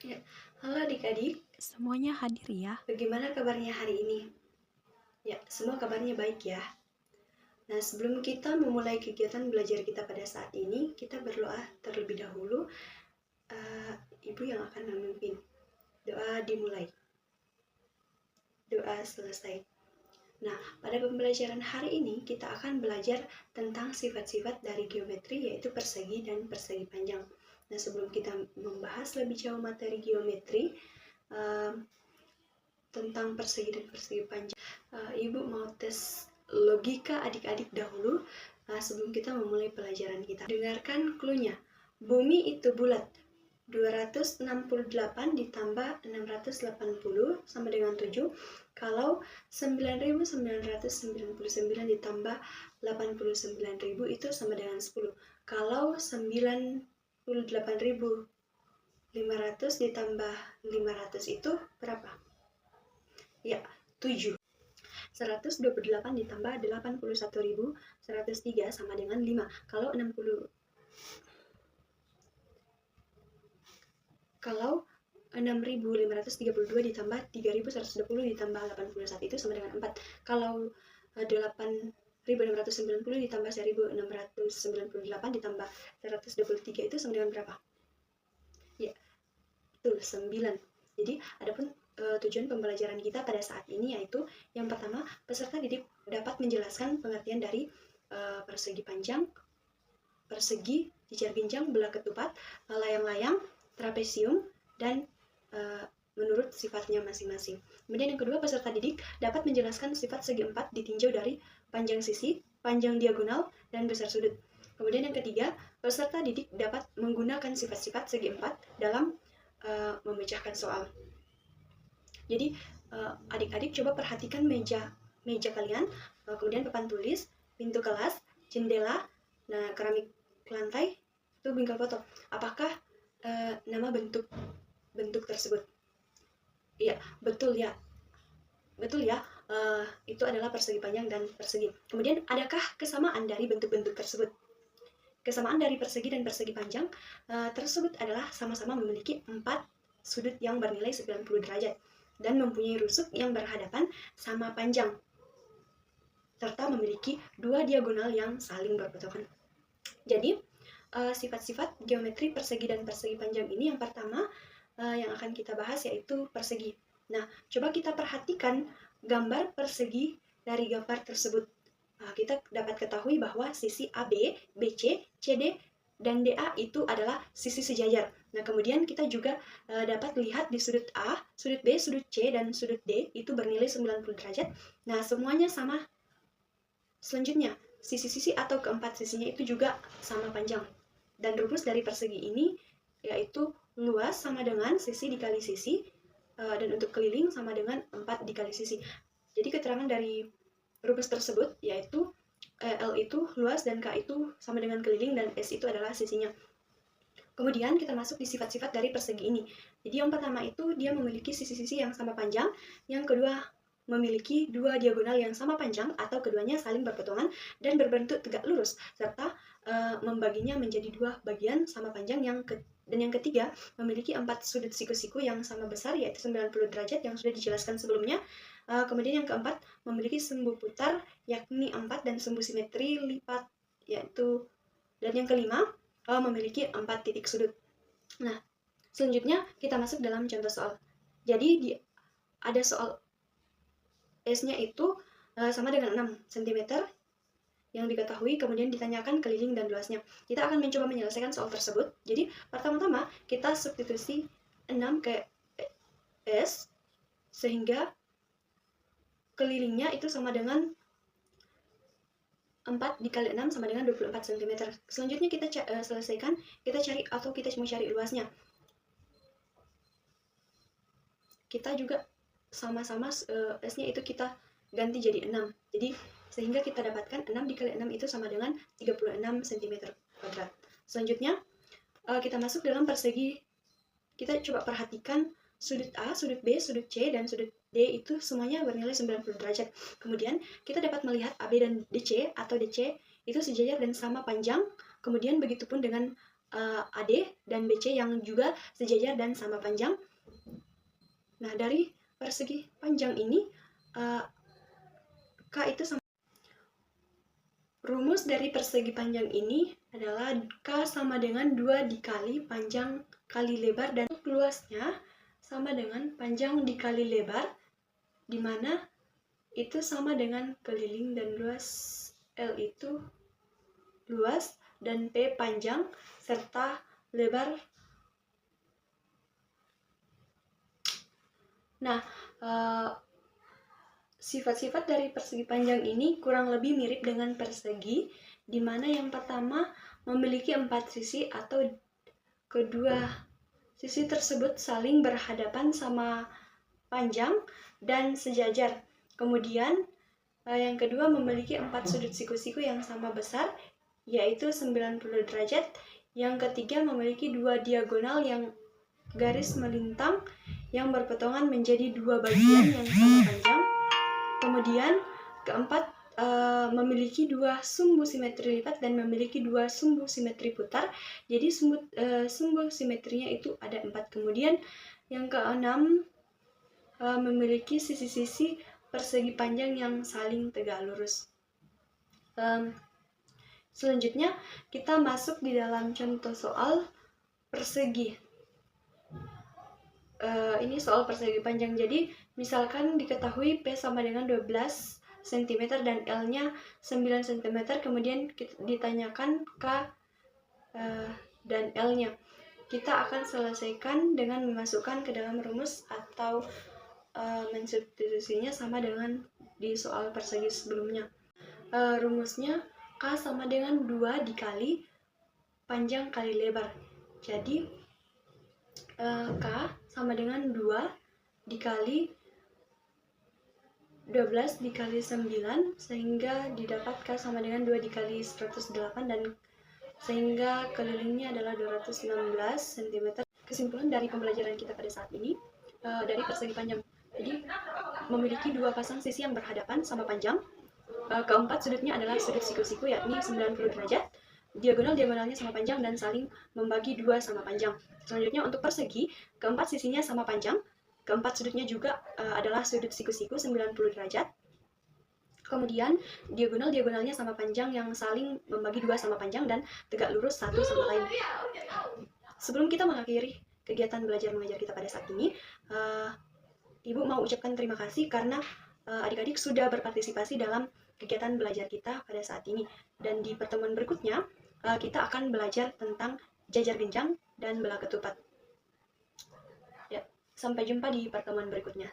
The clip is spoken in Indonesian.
Ya, halo adik-adik, Semuanya hadir ya. bagaimana kabarnya hari ini? Ya, semua kabarnya baik ya. Nah, sebelum kita memulai kegiatan belajar kita pada saat ini, kita berdoa terlebih dahulu. Eh, Ibu yang akan memimpin. Doa dimulai. Doa selesai. Nah, pada pembelajaran hari ini kita akan belajar tentang sifat-sifat dari geometri, yaitu persegi dan persegi panjang. Nah, sebelum kita membahas lebih jauh materi geometri, eh, tentang persegi dan persegi panjang, Ibu mau tes logika adik-adik dahulu sebelum kita memulai pelajaran kita. Dengarkan clue-nya. Bumi itu bulat. 268 ditambah 680 sama dengan 7. Kalau 9.999 ditambah 89.000 itu sama dengan 10. Kalau 98.500 ditambah 500 itu berapa? Ya, 7. 128 ditambah 81.103 sama dengan 5. Kalau 6.532 ditambah 3.120 ditambah 81 itu sama dengan 4. Kalau 8.690 ditambah 1.698 ditambah 123 itu sama dengan berapa? Ya, betul, 9. Jadi, adapun tujuan pembelajaran kita pada saat ini yaitu yang pertama, peserta didik dapat menjelaskan pengertian dari persegi panjang, persegi, jejer ginjang, belah ketupat, layang-layang, trapesium, dan menurut sifatnya masing-masing. Kemudian yang kedua, peserta didik dapat menjelaskan sifat segi empat ditinjau dari panjang sisi, panjang diagonal, dan besar sudut. Kemudian yang ketiga, peserta didik dapat menggunakan sifat-sifat segi empat dalam memecahkan soal. Jadi adik-adik coba perhatikan meja kalian, kemudian papan tulis, pintu kelas, jendela, nah keramik lantai, itu bingkai foto. Apakah nama bentuk tersebut? Iya, betul ya. Betul ya, itu adalah persegi panjang dan persegi. Kemudian adakah kesamaan dari bentuk-bentuk tersebut? Kesamaan dari persegi dan persegi panjang tersebut adalah sama-sama memiliki 4 sudut yang bernilai 90 derajat dan mempunyai rusuk yang berhadapan sama panjang, serta memiliki 2 diagonal yang saling berpotongan. Jadi, sifat-sifat geometri persegi dan persegi panjang ini yang pertama yang akan kita bahas yaitu persegi. Nah, coba kita perhatikan gambar persegi dari gambar tersebut. Kita dapat ketahui bahwa sisi AB, BC, CD, dan DA itu adalah sisi sejajar. Nah, kemudian kita juga dapat lihat di sudut A, sudut B, sudut C, dan sudut D itu bernilai 90 derajat. Nah, semuanya sama. Selanjutnya, sisi-sisi atau keempat sisinya itu juga sama panjang. Dan rumus dari persegi ini yaitu luas sama dengan sisi dikali sisi, dan untuk keliling sama dengan 4 dikali sisi. Jadi keterangan dari rumus tersebut yaitu L itu luas dan K itu sama dengan keliling dan S itu adalah sisinya. Kemudian kita masuk di sifat-sifat dari persegi ini. Jadi yang pertama itu dia memiliki sisi-sisi yang sama panjang, yang kedua memiliki 2 diagonal yang sama panjang atau keduanya saling berpotongan dan berbentuk tegak lurus, serta membaginya menjadi 2 bagian sama panjang. Dan yang ketiga memiliki 4 sudut siku-siku yang sama besar yaitu 90 derajat yang sudah dijelaskan sebelumnya. Kemudian yang keempat memiliki sumbu putar yakni 4 dan sumbu simetri lipat yaitu, dan yang kelima memiliki 4 titik sudut. Nah, selanjutnya kita masuk dalam contoh soal. Jadi ada soal S-nya itu sama dengan 6 cm yang diketahui, kemudian ditanyakan keliling dan luasnya. Kita akan mencoba menyelesaikan soal tersebut. Jadi pertama-tama kita substitusi 6 ke S sehingga kelilingnya itu sama dengan 4 dikali 6 sama dengan 24 cm. Selanjutnya kita selesaikan, kita cari atau kita mau cari luasnya. Kita juga sama-sama S-nya itu kita ganti jadi 6. Jadi sehingga kita dapatkan 6 dikali 6 itu sama dengan 36 cm kuadrat. Selanjutnya kita masuk dalam persegi. Kita coba perhatikan sudut A, sudut B, sudut C, dan sudut D itu semuanya bernilai 90 derajat. Kemudian kita dapat melihat AB dan DC atau DC itu sejajar dan sama panjang. Kemudian begitupun dengan AD dan BC yang juga sejajar dan sama panjang. Nah, dari persegi panjang ini K itu sama. Rumus dari persegi panjang ini adalah K sama dengan 2 dikali panjang kali lebar, dan luasnya sama dengan panjang dikali lebar, di mana itu sama dengan keliling, dan luas L itu luas dan P panjang serta lebar. Nah, sifat-sifat dari persegi panjang ini kurang lebih mirip dengan persegi, di mana yang pertama memiliki 4 sisi atau kedua sisi tersebut saling berhadapan sama panjang dan sejajar. Kemudian yang kedua memiliki 4 sudut siku-siku yang sama besar, yaitu 90 derajat. Yang ketiga memiliki 2 diagonal yang garis melintang yang berpotongan menjadi 2 bagian yang sama panjang. Kemudian keempat memiliki 2 sumbu simetri lipat dan memiliki 2 sumbu simetri putar. Jadi sumbu simetrinya itu ada 4. Kemudian yang keenam memiliki sisi-sisi persegi panjang yang saling tegak lurus. Selanjutnya kita masuk di dalam contoh soal persegi. Ini soal persegi panjang. Jadi misalkan diketahui P sama dengan 12 cm dan L-nya 9 cm, kemudian ditanyakan K dan L-nya. Kita akan selesaikan dengan memasukkan ke dalam rumus atau mensubstitusinya sama dengan di soal persegi sebelumnya. Rumusnya K sama dengan 2 dikali panjang kali lebar. Jadi K sama dengan 2 dikali 12 dikali 9, sehingga didapat K sama dengan 2 dikali 108, dan sehingga kelilingnya adalah 216 cm. Kesimpulan dari pembelajaran kita pada saat ini dari persegi panjang. Jadi memiliki 2 pasang sisi yang berhadapan sama panjang. Keempat sudutnya adalah sudut siku-siku, yakni 90 derajat. Diagonalnya sama panjang dan saling membagi 2 sama panjang. Selanjutnya untuk persegi, keempat sisinya sama panjang. Keempat sudutnya juga adalah sudut siku-siku 90 derajat. Kemudian diagonalnya sama panjang yang saling membagi 2 sama panjang dan tegak lurus satu sama lain. Sebelum kita mengakhiri kegiatan belajar mengajar kita pada saat ini, Ibu mau ucapkan terima kasih karena adik-adik sudah berpartisipasi dalam kegiatan belajar kita pada saat ini. Dan di pertemuan berikutnya, kita akan belajar tentang jajar genjang dan belah ketupat. Ya, sampai jumpa di pertemuan berikutnya.